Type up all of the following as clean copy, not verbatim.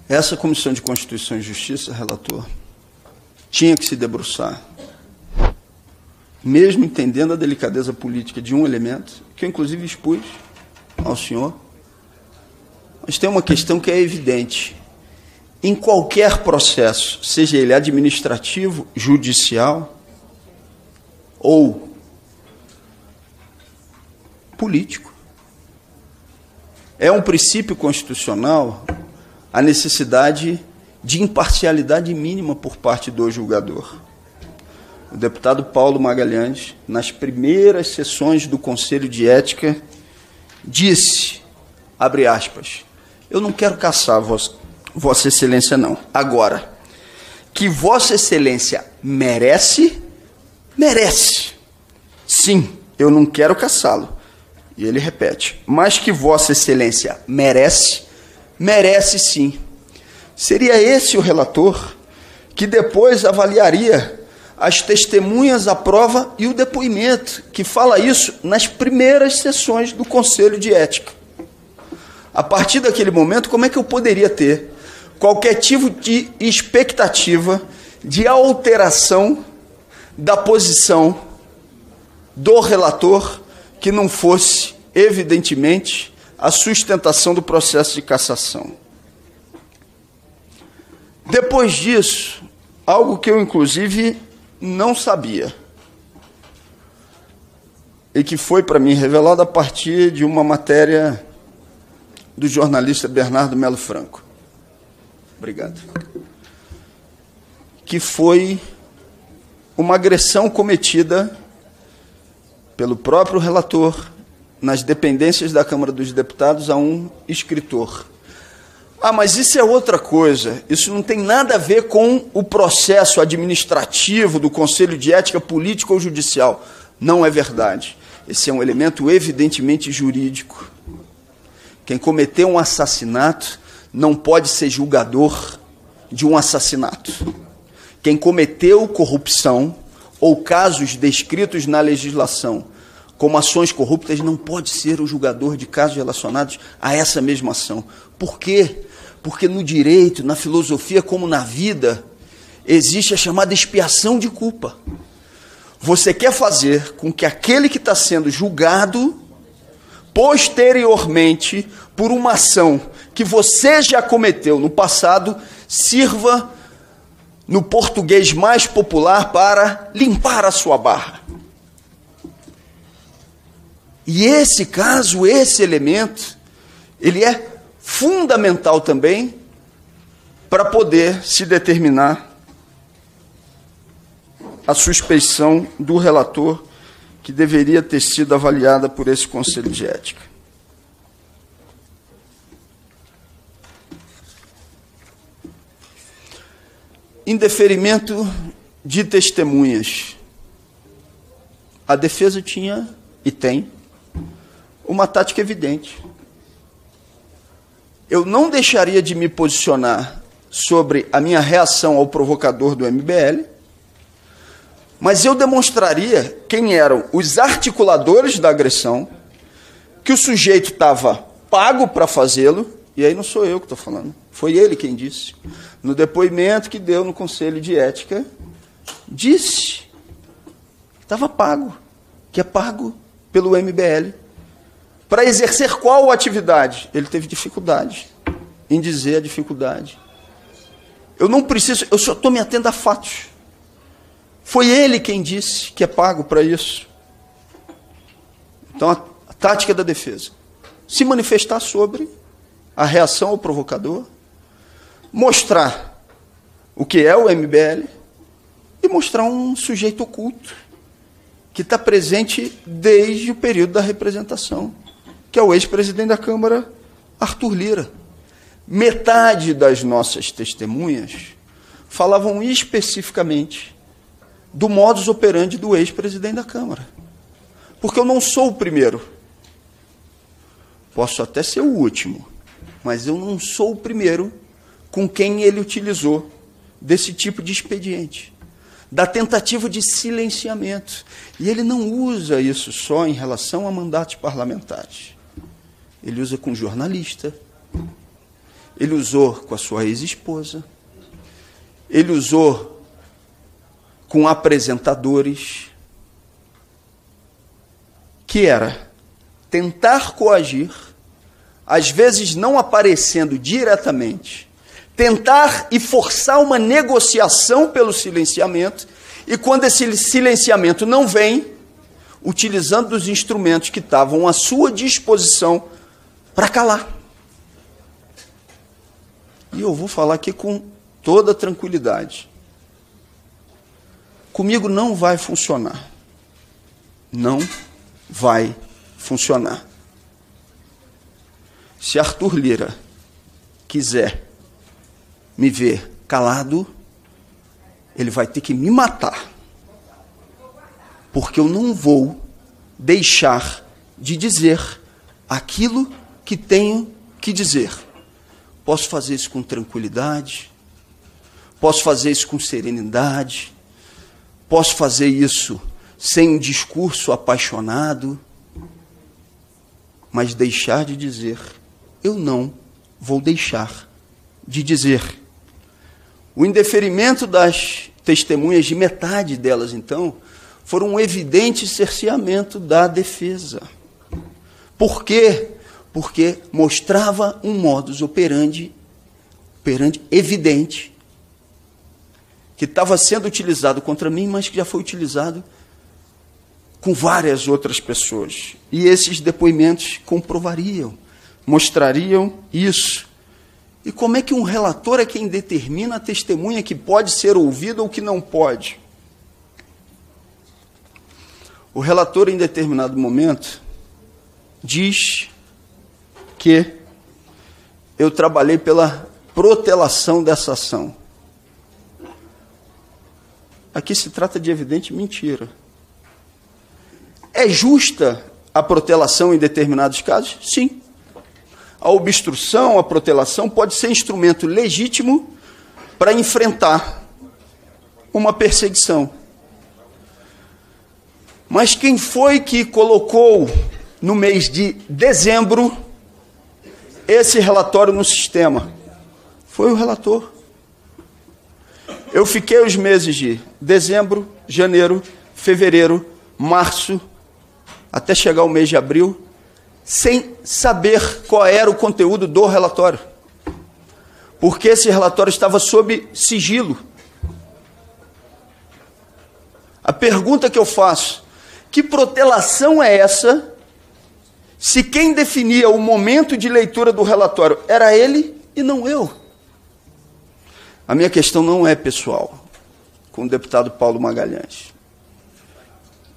Essa Comissão de Constituição e Justiça, relator, tinha que se debruçar, mesmo entendendo a delicadeza política de um elemento, que eu inclusive expus ao senhor, mas tem uma questão que é evidente. Em qualquer processo, seja ele administrativo, judicial ou político, é um princípio constitucional a necessidade de imparcialidade mínima por parte do julgador. O deputado Paulo Magalhães, nas primeiras sessões do Conselho de Ética, disse, abre aspas, eu não quero caçar Vossa Excelência, não. Agora, que Vossa Excelência merece, merece. Sim, eu não quero caçá-lo. E ele repete, mas que Vossa Excelência merece, merece sim. Seria esse o relator que depois avaliaria as testemunhas, a prova e o depoimento, que fala isso nas primeiras sessões do Conselho de Ética. A partir daquele momento, como é que eu poderia ter qualquer tipo de expectativa de alteração da posição do relator que não fosse, evidentemente, a sustentação do processo de cassação? Depois disso, algo que eu, inclusive, não sabia, e que foi para mim revelado a partir de uma matéria do jornalista Bernardo Melo Franco. Obrigado. Que foi uma agressão cometida pelo próprio relator nas dependências da Câmara dos Deputados a um escritor. Ah, mas isso é outra coisa. Isso não tem nada a ver com o processo administrativo do Conselho de Ética Política ou Judicial. Não é verdade. Esse é um elemento evidentemente jurídico. Quem cometeu um assassinato não pode ser julgador de um assassinato. Quem cometeu corrupção ou casos descritos na legislação como ações corruptas não pode ser o julgador de casos relacionados a essa mesma ação. Por quê? Porque no direito, na filosofia, como na vida, existe a chamada expiação de culpa. Você quer fazer com que aquele que está sendo julgado posteriormente por uma ação que você já cometeu no passado, sirva, no português mais popular, para limpar a sua barra. E esse caso, esse elemento, ele é fundamental também para poder se determinar a suspeição do relator que deveria ter sido avaliada por esse Conselho de Ética. Em deferimento de testemunhas, a defesa tinha e tem uma tática evidente. Eu não deixaria de me posicionar sobre a minha reação ao provocador do MBL, mas eu demonstraria quem eram os articuladores da agressão, que o sujeito estava pago para fazê-lo, e aí não sou eu que estou falando, foi ele quem disse. No depoimento que deu no Conselho de Ética, disse que estava pago, que é pago pelo MBL. Para exercer qual atividade? Ele teve dificuldade em dizer a dificuldade. Eu não preciso, eu só estou me atendo a fatos. Foi ele quem disse que é pago para isso. Então, a tática da defesa: se manifestar sobre a reação ao provocador, mostrar o que é o MBL e mostrar um sujeito oculto que está presente desde o período da representação, que é o ex-presidente da Câmara, Arthur Lira. Metade das nossas testemunhas falavam especificamente do modus operandi do ex-presidente da Câmara. Porque eu não sou o primeiro. Posso até ser o último, mas eu não sou o primeiro com quem ele utilizou desse tipo de expediente, da tentativa de silenciamento. E ele não usa isso só em relação a mandatos parlamentares. Ele usa com jornalista, ele usou com a sua ex-esposa, ele usou com apresentadores, que era tentar coagir, às vezes não aparecendo diretamente, tentar e forçar uma negociação pelo silenciamento, e quando esse silenciamento não vem, utilizando os instrumentos que estavam à sua disposição para calar. E eu vou falar aqui com toda tranquilidade. Comigo não vai funcionar. Não vai funcionar. Se Arthur Lira quiser me ver calado, ele vai ter que me matar. Porque eu não vou deixar de dizer aquilo que tenho que dizer. Posso fazer isso com tranquilidade, posso fazer isso com serenidade, posso fazer isso sem um discurso apaixonado, mas deixar de dizer, eu não vou deixar de dizer. O indeferimento das testemunhas, de metade delas, então, foram um evidente cerceamento da defesa. Por quê? Porque mostrava um modus operandi evidente, que estava sendo utilizado contra mim, mas que já foi utilizado com várias outras pessoas. E esses depoimentos comprovariam, mostrariam isso. E como é que um relator é quem determina a testemunha que pode ser ouvida ou que não pode? O relator, em determinado momento, diz que eu trabalhei pela protelação dessa ação. Aqui se trata de evidente mentira. É justa a protelação em determinados casos? Sim. A obstrução, a protelação pode ser instrumento legítimo para enfrentar uma perseguição. Mas quem foi que colocou no mês de dezembro esse relatório no sistema? Foi o relator. Eu fiquei os meses de dezembro, janeiro, fevereiro, março, até chegar o mês de abril, sem saber qual era o conteúdo do relatório. Porque esse relatório estava sob sigilo. A pergunta que eu faço, que protelação é essa, se quem definia o momento de leitura do relatório era ele e não eu? A minha questão não é pessoal com o deputado Paulo Magalhães.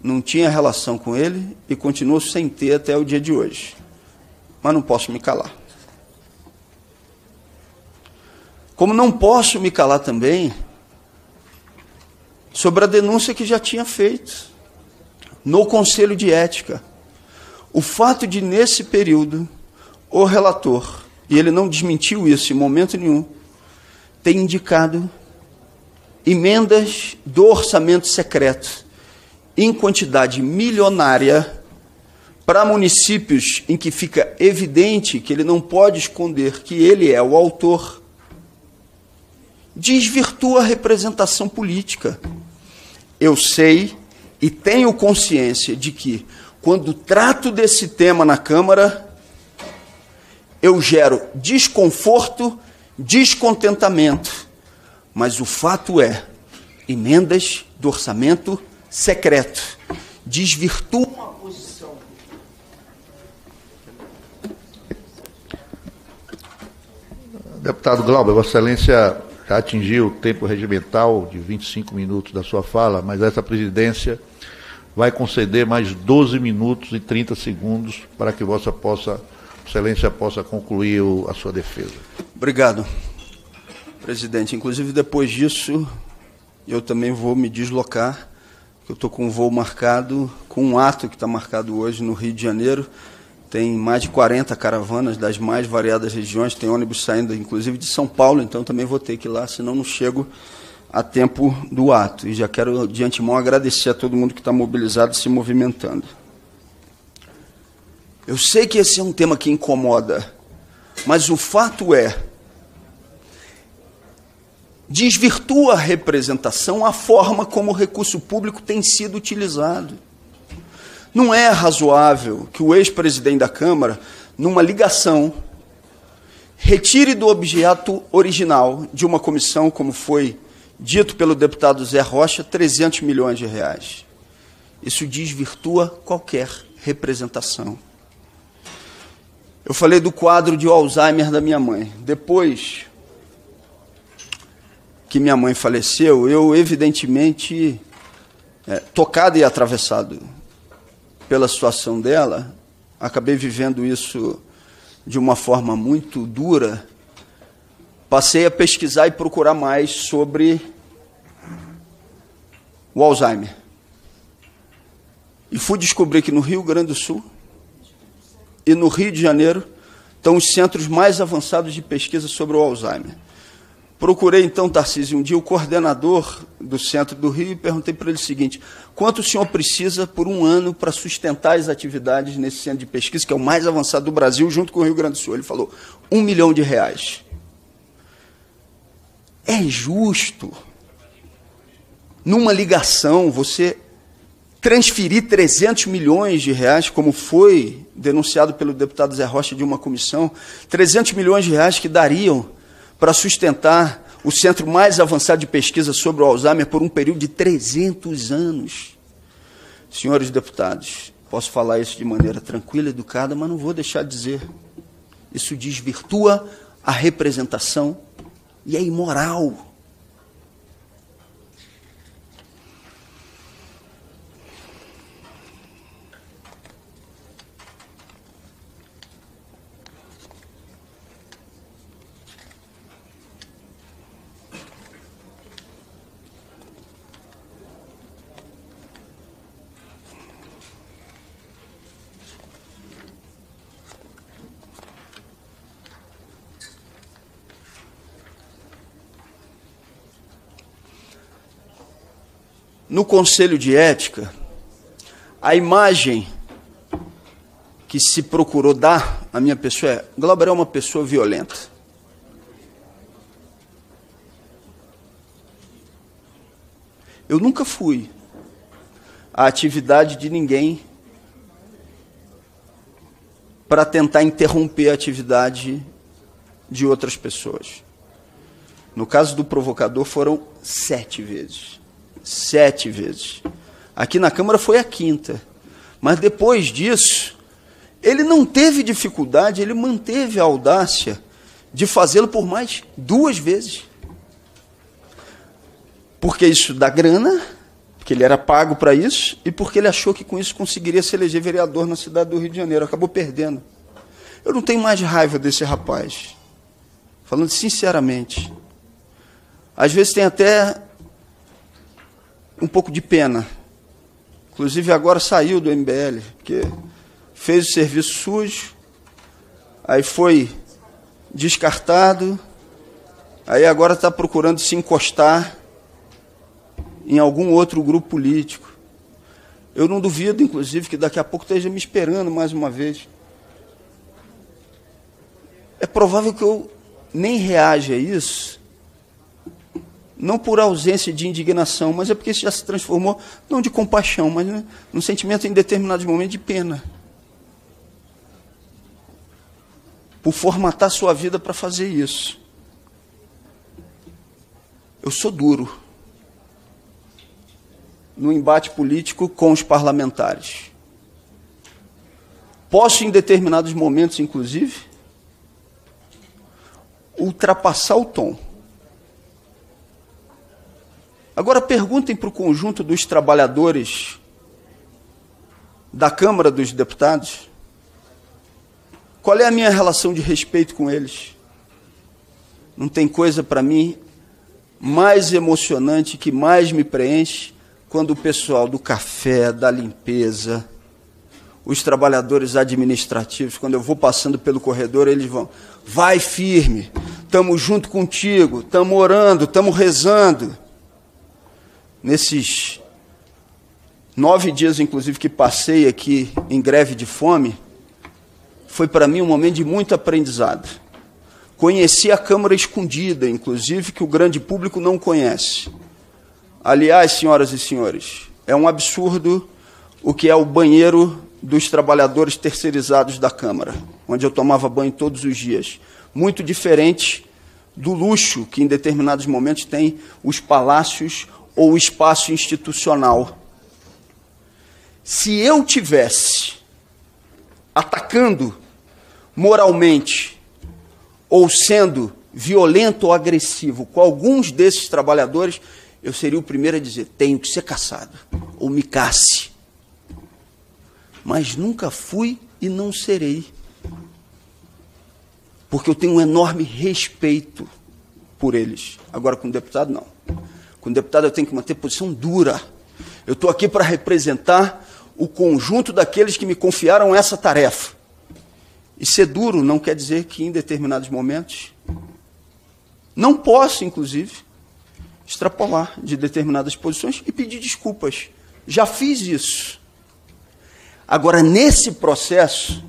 Não tinha relação com ele e continuo sem ter até o dia de hoje. Mas não posso me calar. Como não posso me calar também sobre a denúncia que já tinha feito no Conselho de Ética. O fato de, nesse período, o relator, e ele não desmentiu isso em momento nenhum, ter indicado emendas do orçamento secreto em quantidade milionária para municípios em que fica evidente que ele não pode esconder que ele é o autor, desvirtua a representação política. Eu sei e tenho consciência de que, quando trato desse tema na Câmara, eu gero desconforto, descontentamento. Mas o fato é, emendas do orçamento secreto desvirtuam a posição. Deputado Glauber, Vossa Excelência já atingiu o tempo regimental de 25 minutos da sua fala, mas essa presidência vai conceder mais 12 minutos e 30 segundos para que Vossa Excelência possa concluir a sua defesa. Obrigado, presidente. Inclusive, depois disso, eu também vou me deslocar. Eu estou com um voo marcado, com um ato que está marcado hoje no Rio de Janeiro. Tem mais de 40 caravanas das mais variadas regiões, tem ônibus saindo, inclusive, de São Paulo, então também vou ter que ir lá, senão não chego a tempo do ato. E já quero, de antemão, agradecer a todo mundo que está mobilizado e se movimentando. Eu sei que esse é um tema que incomoda, mas o fato é desvirtua a representação, a forma como o recurso público tem sido utilizado. Não é razoável que o ex-presidente da Câmara, numa ligação, retire do objeto original de uma comissão, como foi dito pelo deputado Zé Rocha, 300 milhões de reais. Isso desvirtua qualquer representação. Eu falei do quadro de Alzheimer da minha mãe. Depois que minha mãe faleceu, eu, evidentemente, tocado e atravessado pela situação dela, acabei vivendo isso de uma forma muito dura, passei a pesquisar e procurar mais sobre o Alzheimer. E fui descobrir que no Rio Grande do Sul e no Rio de Janeiro estão os centros mais avançados de pesquisa sobre o Alzheimer. Procurei, então, Tarcísio, um dia o coordenador do centro do Rio e perguntei para ele o seguinte: quanto o senhor precisa por um ano para sustentar as atividades nesse centro de pesquisa, que é o mais avançado do Brasil, junto com o Rio Grande do Sul? Ele falou, R$1 milhão. É justo, numa ligação, você transferir 300 milhões de reais, como foi denunciado pelo deputado Zé Rocha de uma comissão, 300 milhões de reais que dariam para sustentar o centro mais avançado de pesquisa sobre o Alzheimer por um período de 300 anos. Senhores deputados, posso falar isso de maneira tranquila, educada, mas não vou deixar de dizer. Isso desvirtua a representação e é imoral. No Conselho de Ética, a imagem que se procurou dar à minha pessoa é: Glauber é uma pessoa violenta. Eu nunca fui à atividade de ninguém para tentar interromper a atividade de outras pessoas. No caso do provocador, foram 7 vezes. 7 vezes. Aqui na Câmara foi a 5ª. Mas depois disso, ele não teve dificuldade, ele manteve a audácia de fazê-lo por mais 2 vezes. Porque isso dá grana, porque ele era pago para isso, e porque ele achou que com isso conseguiria se eleger vereador na cidade do Rio de Janeiro. Acabou perdendo. Eu não tenho mais raiva desse rapaz. Falando sinceramente. Às vezes tem até um pouco de pena. Inclusive agora saiu do MBL, porque fez o serviço sujo, aí foi descartado, aí agora está procurando se encostar em algum outro grupo político. Eu não duvido, inclusive, que daqui a pouco esteja me esperando mais uma vez. É provável que eu nem reaja a isso, não por ausência de indignação, mas é porque isso já se transformou, não de compaixão, mas num sentimento em determinados momentos de pena. Por formatar sua vida para fazer isso. Eu sou duro no embate político com os parlamentares. Posso, em determinados momentos, inclusive, ultrapassar o tom. Agora perguntem para o conjunto dos trabalhadores da Câmara dos Deputados qual é a minha relação de respeito com eles. Não tem coisa para mim mais emocionante, que mais me preenche, quando o pessoal do café, da limpeza, os trabalhadores administrativos, quando eu vou passando pelo corredor, eles vão: vai firme, estamos junto contigo, estamos orando, estamos rezando. Nesses 9 dias, inclusive, que passei aqui em greve de fome, foi para mim um momento de muito aprendizado. Conheci a Câmara escondida, inclusive, que o grande público não conhece. Aliás, senhoras e senhores, é um absurdo o que é o banheiro dos trabalhadores terceirizados da Câmara, onde eu tomava banho todos os dias. Muito diferente do luxo que, em determinados momentos, tem os palácios ou o espaço institucional. Se eu tivesse atacando moralmente ou sendo violento ou agressivo com alguns desses trabalhadores, eu seria o primeiro a dizer, tenho que ser caçado, ou me casse. Mas nunca fui e não serei. Porque eu tenho um enorme respeito por eles. Agora, com o deputado, não. Com o deputado, eu tenho que manter posição dura. Eu estou aqui para representar o conjunto daqueles que me confiaram essa tarefa. E ser duro não quer dizer que, em determinados momentos, não posso, inclusive, extrapolar de determinadas posições e pedir desculpas. Já fiz isso. Agora, nesse processo,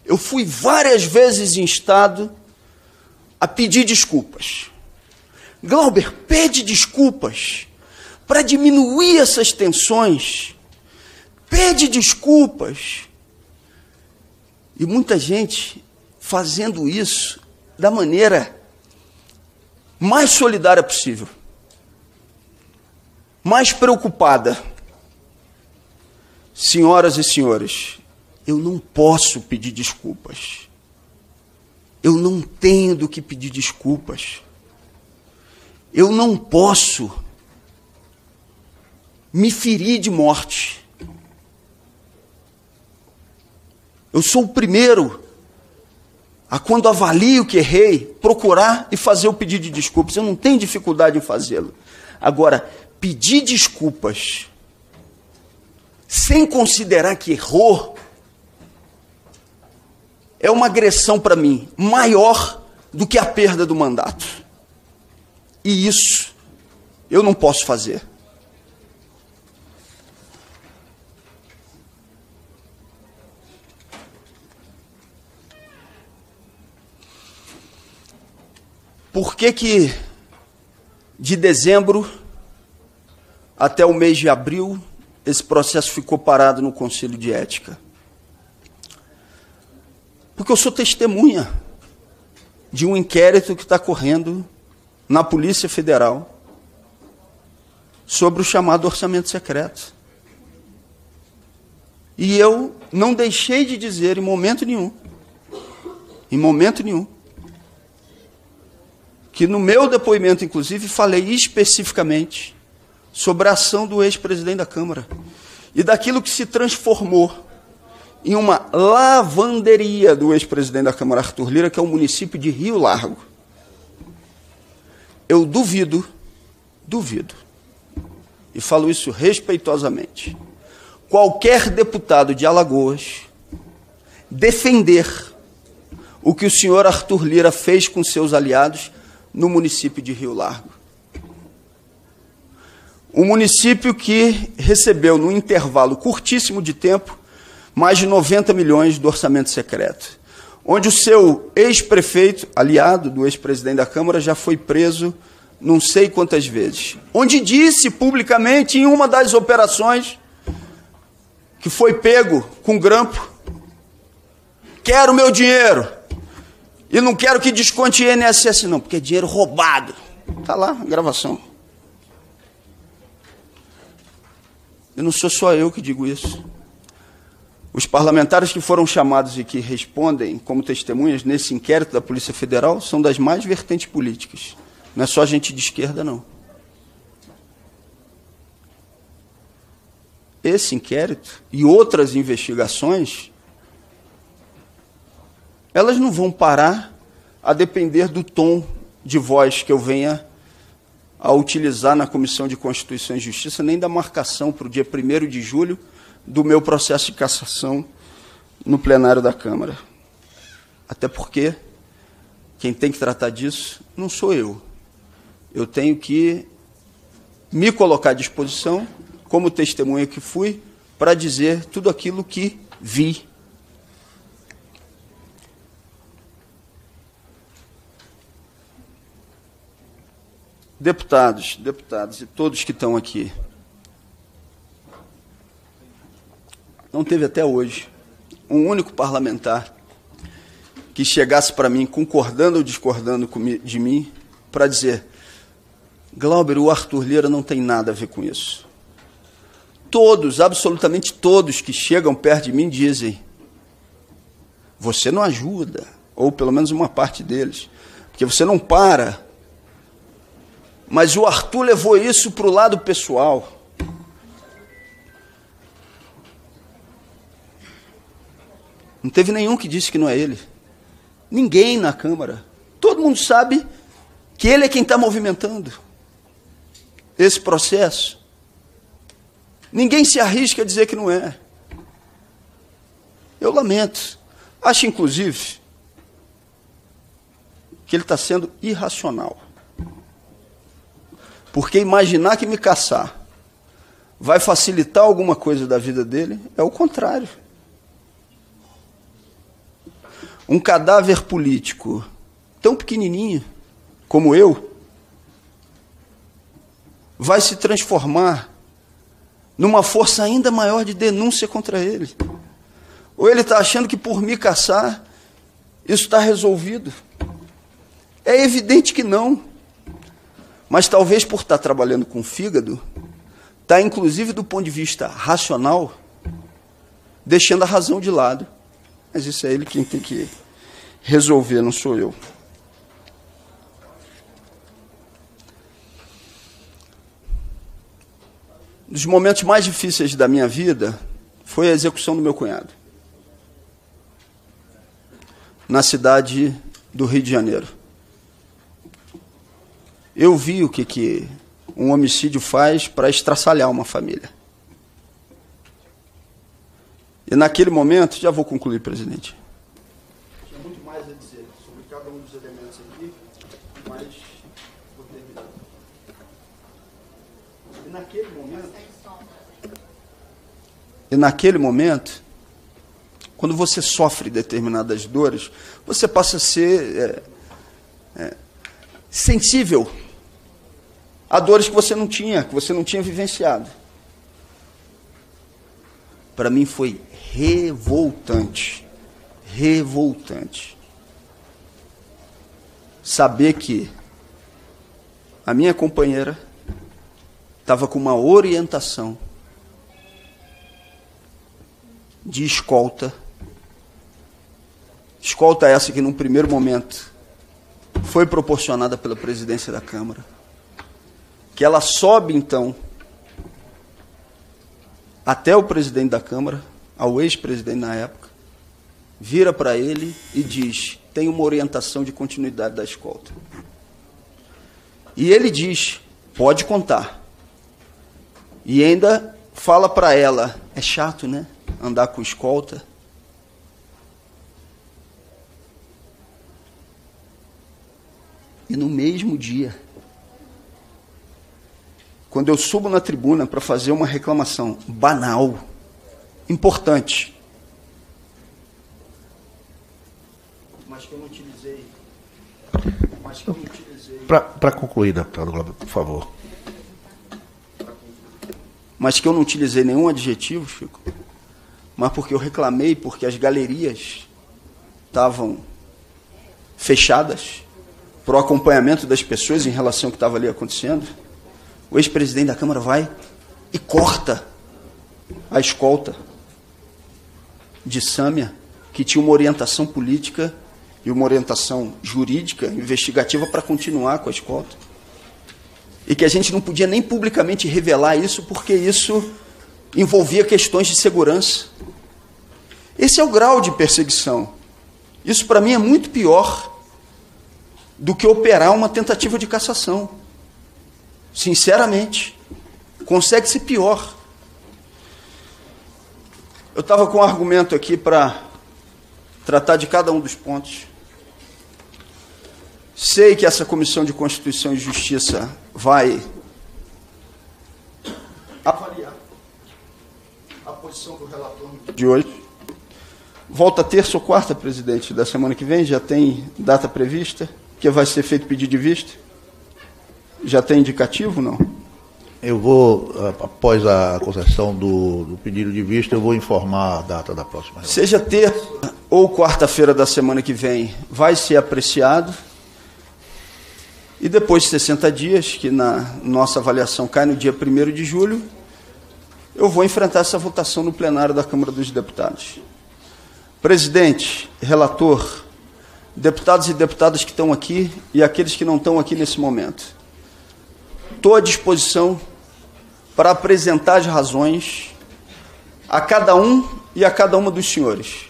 eu fui várias vezes instado a pedir desculpas. Glauber, pede desculpas para diminuir essas tensões. Pede desculpas. E muita gente fazendo isso da maneira mais solidária possível, mais preocupada. Senhoras e senhores, eu não posso pedir desculpas. Eu não tenho do que pedir desculpas. Eu não posso me ferir de morte. Eu sou o primeiro a, quando avalio que errei, procurar e fazer o pedido de desculpas. Eu não tenho dificuldade em fazê-lo. Agora, pedir desculpas sem considerar que errou é uma agressão para mim maior do que a perda do mandato. E isso eu não posso fazer. Por que de dezembro até o mês de abril esse processo ficou parado no Conselho de Ética? Porque eu sou testemunha de um inquérito que está correndo na Polícia Federal sobre o chamado orçamento secreto. E eu não deixei de dizer em momento nenhum, que no meu depoimento, inclusive, falei especificamente sobre a ação do ex-presidente da Câmara e daquilo que se transformou em uma lavanderia do ex-presidente da Câmara, Arthur Lira, que é o município de Rio Largo. Eu duvido, e falo isso respeitosamente, qualquer deputado de Alagoas defender o que o senhor Arthur Lira fez com seus aliados no município de Rio Largo. Um município que recebeu, num intervalo curtíssimo de tempo, mais de 90 milhões do orçamento secreto, onde o seu ex-prefeito, aliado do ex-presidente da Câmara, já foi preso não sei quantas vezes, onde disse publicamente em uma das operações que foi pego com grampo, quero meu dinheiro, e não quero que desconte INSS não, porque é dinheiro roubado. Está lá a gravação. E não sou só eu que digo isso. Os parlamentares que foram chamados e que respondem como testemunhas nesse inquérito da Polícia Federal são das mais vertentes políticas. Não é só gente de esquerda, não. Esse inquérito e outras investigações, elas não vão parar a depender do tom de voz que eu venha a utilizar na Comissão de Constituição e Justiça, nem da marcação para o dia 1º de julho do meu processo de cassação no plenário da Câmara. Até porque quem tem que tratar disso não sou eu. Eu tenho que me colocar à disposição, como testemunha que fui, para dizer tudo aquilo que vi. Deputados e todos que estão aqui, não teve até hoje um único parlamentar que chegasse para mim, concordando ou discordando de mim, para dizer: Glauber, o Arthur Lira não tem nada a ver com isso. Todos, absolutamente todos que chegam perto de mim dizem: você não ajuda, ou pelo menos uma parte deles, porque você não para. Mas o Arthur levou isso para o lado pessoal. Não teve nenhum que disse que não é ele. Ninguém na Câmara. Todo mundo sabe que ele é quem está movimentando esse processo. Ninguém se arrisca a dizer que não é. Eu lamento. Acho, inclusive, que ele está sendo irracional. Porque imaginar que me caçar vai facilitar alguma coisa da vida dele é o contrário. Um cadáver político tão pequenininho como eu vai se transformar numa força ainda maior de denúncia contra ele. Ou ele está achando que por me caçar isso está resolvido? É evidente que não. Mas talvez por estar trabalhando com o fígado, está inclusive do ponto de vista racional, deixando a razão de lado. Mas isso é ele quem tem que resolver, não sou eu. Um dos momentos mais difíceis da minha vida foi a execução do meu cunhado, na cidade do Rio de Janeiro. Eu vi o que um homicídio faz para estraçalhar uma família. E naquele momento, já vou concluir, presidente. Tinha muito mais a dizer sobre cada um dos elementos aqui, mas vou terminar. E naquele momento, quando você sofre determinadas dores, você passa a ser sensível a dores que você não tinha vivenciado. Para mim foi revoltante, saber que a minha companheira estava com uma orientação de escolta essa que num primeiro momento foi proporcionada pela presidência da Câmara, que ela sobe então até o presidente da Câmara, ao ex-presidente na época, vira para ele e diz: tem uma orientação de continuidade da escolta. E ele diz: pode contar. E ainda fala para ela: é chato, né, andar com escolta? E no mesmo dia, quando eu subo na tribuna para fazer uma reclamação banal, importante, mas que eu não utilizei. Para concluir, deputado Glauber, por favor. Mas que eu não utilizei nenhum adjetivo, Chico, mas porque eu reclamei, porque as galerias estavam fechadas para o acompanhamento das pessoas em relação ao que estava ali acontecendo. O ex-presidente da Câmara vai e corta a escolta de Sâmia, que tinha uma orientação política e uma orientação jurídica, investigativa, para continuar com a escolta. E que a gente não podia nem publicamente revelar isso, porque isso envolvia questões de segurança. Esse é o grau de perseguição. Isso, para mim, é muito pior do que operar uma tentativa de cassação. Sinceramente, consegue ser pior. Eu estava com um argumento aqui para tratar de cada um dos pontos. Sei que essa Comissão de Constituição e Justiça vai avaliar a posição do relator de hoje. Volta terça ou quarta, presidente, da semana que vem, já tem data prevista, que vai ser feito pedido de vista. Já tem indicativo, não? Eu vou, após a concessão do pedido de vista, eu vou informar a data da próxima reunião. Seja terça ou quarta-feira da semana que vem, vai ser apreciado. E depois de 60 dias, que na nossa avaliação cai no dia 1º de julho, eu vou enfrentar essa votação no plenário da Câmara dos Deputados. Presidente, relator, deputados e deputadas que estão aqui e aqueles que não estão aqui nesse momento, estou à disposição para apresentar as razões a cada um e a cada uma dos senhores.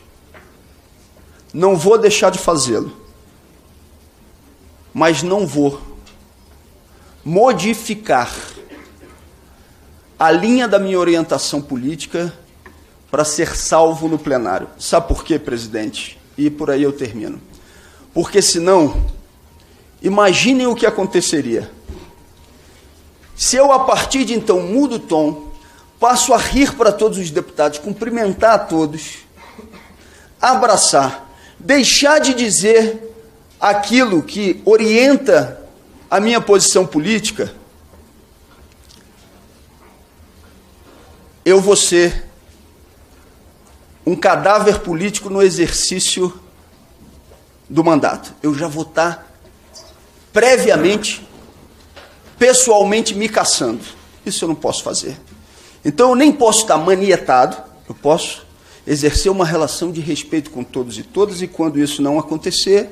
Não vou deixar de fazê-lo, mas não vou modificar a linha da minha orientação política para ser salvo no plenário. Sabe por quê, presidente? E por aí eu termino. Porque senão, imaginem o que aconteceria se eu, a partir de então, mudo o tom, passo a rir para todos os deputados, cumprimentar a todos, abraçar, deixar de dizer aquilo que orienta a minha posição política, eu vou ser um cadáver político no exercício do mandato. Eu já vou estar previamente, pessoalmente me caçando. Isso eu não posso fazer. Então eu nem posso estar manietado, eu posso exercer uma relação de respeito com todos e todas, e quando isso não acontecer,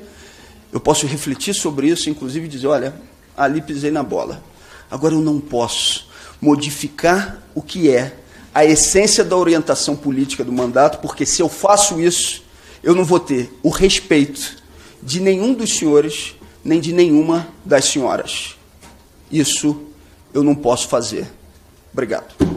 eu posso refletir sobre isso, inclusive dizer, olha, ali pisei na bola. Agora eu não posso modificar o que é a essência da orientação política do mandato, porque se eu faço isso, eu não vou ter o respeito de nenhum dos senhores, nem de nenhuma das senhoras. Isso eu não posso fazer. Obrigado.